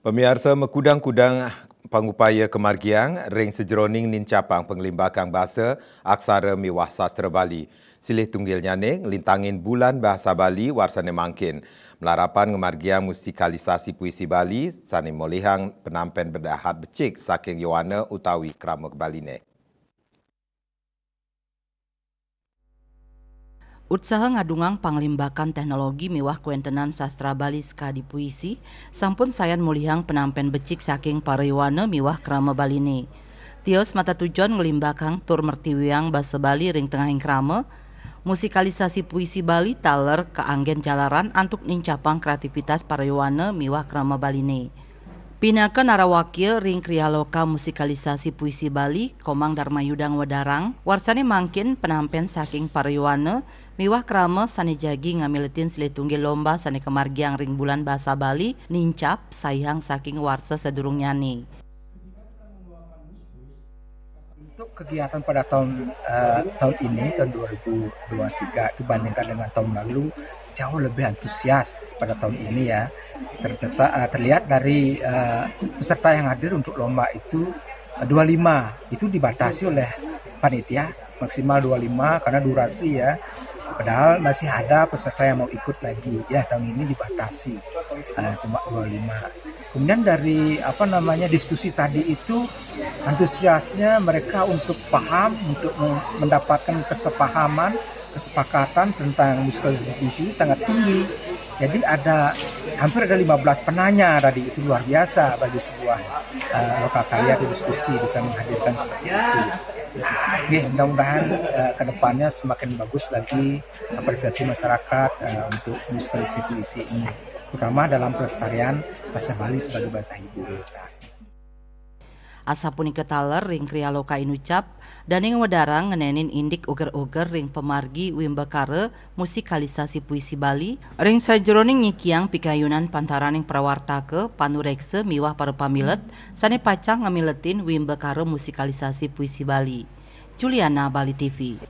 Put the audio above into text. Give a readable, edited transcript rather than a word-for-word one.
Pemirsa mekudang-kudang pangupaya kemargiang ring sejeroning nincapang penglimbakang bahasa aksara miwah sastra Bali. Silih tunggil nyaning lintangin bulan bahasa Bali warsane mangkin. Melarapan ngemargiang musikalisasi puisi Bali sani molihang penampen berdahat becik saking Yowana utawi krama Baline. Utsaha ngadungang panglimbakan teknologi miwah kuentenan sastra Bali skadi puisi, sampun sayan mulihang penampen becik saking pariwana miwah krama Baline. Tios mata tujuan ngelimbakang tur mertiwiang basa Bali ring tengahing krama, musikalisasi puisi Bali taler keanggen jalaran antuk nincapang kreativitas pariwana miwah krama Baline. Pinaken narawakil ring krialoka musikalisasi puisi Bali Komang Darmayudang Wadarang warsane mangkin penampen saking pariwana miwah krama sane jagi ngamiletin silitunggil lomba sane kemargiang ring bulan bahasa Bali nincap sayang saking warsa sedurung nyane. Untuk kegiatan pada tahun ini, tahun 2023, dibandingkan dengan tahun lalu, jauh lebih antusias pada tahun ini ya. Terlihat dari peserta yang hadir untuk lomba itu 25, itu dibatasi oleh panitia, maksimal 25 karena durasi ya. Padahal masih ada peserta yang mau ikut lagi ya, tahun ini dibatasi cuma 25. Kemudian dari diskusi tadi itu antusiasnya mereka untuk paham, untuk mendapatkan kesepakatan tentang musikalisasi sangat tinggi. Jadi hampir ada 15 penanya tadi, itu luar biasa bagi sebuah lokal karya atau diskusi bisa menghadirkan seperti itu. Oke, mudah-mudahan kedepannya semakin bagus lagi apresiasi masyarakat untuk musikalisasi puisi ini, terutama dalam pelestarian bahasa Bali sebagai bahasa ibu kita. Asapun iketaler ring krialoka inucap dan yang wadarang ngenenin indik uger-uger ring pemargi wimbakare musikalisasi puisi Bali ring sajeroning nyikiang pikayunan pantaraning prawartake panurekse miwah para pamilet sane pacang ngamiletin wimbakare musikalisasi puisi Bali. Juliana, Bali TV.